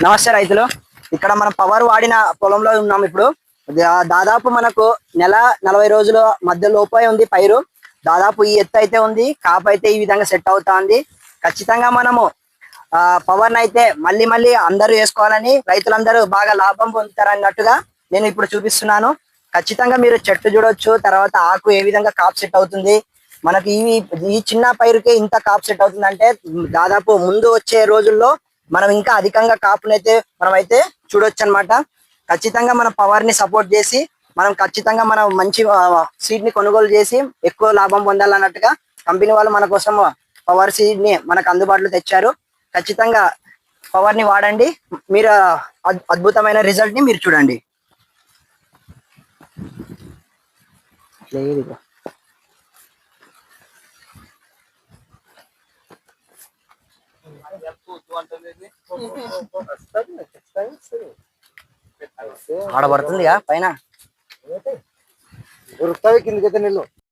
నమస్తే రైతులు. ఇక్కడ మనం పవర్ వాడిన పొలంలో ఉన్నాం. ఇప్పుడు దాదాపు మనకు నెల 40 రోజుల మధ్య లోపే ఉంది పైరు. దాదాపు ఈ ఎత్తు అయితే ఉంది, కాపు అయితే ఈ విధంగా సెట్ అవుతా ఉంది. ఖచ్చితంగా మనము పవర్ అయితే మళ్ళీ మళ్ళీ అందరూ వేసుకోవాలని, రైతులందరూ బాగా లాభం పొందుతారన్నట్టుగా నేను ఇప్పుడు చూపిస్తున్నాను. ఖచ్చితంగా మీరు చెట్టు చూడొచ్చు, తర్వాత ఆకు ఏ విధంగా కాపు సెట్ అవుతుంది. మనకి ఈ చిన్న పైరుకే ఇంత కాపు సెట్ అవుతుంది అంటే దాదాపు ముందు వచ్చే రోజుల్లో మనం ఇంకా అధికంగా కాపునైతే మనం అయితే చూడొచ్చు అనమాట. ఖచ్చితంగా మనం పవర్ ని సపోర్ట్ చేసి మనం ఖచ్చితంగా మనం మంచి సీడ్ ని కొనుగోలు చేసి ఎక్కువ లాభం పొందాలన్నట్టుగా కంపెనీ వాళ్ళు మన కోసం పవర్ సీడ్ ని మనకు అందుబాటులో తెచ్చారు. ఖచ్చితంగా పవర్ ని వాడండి, మీరు అద్భుతమైన రిజల్ట్ ని మీరు చూడండి. ఆడబడుతుంది పైన కిందకైతే నీళ్ళు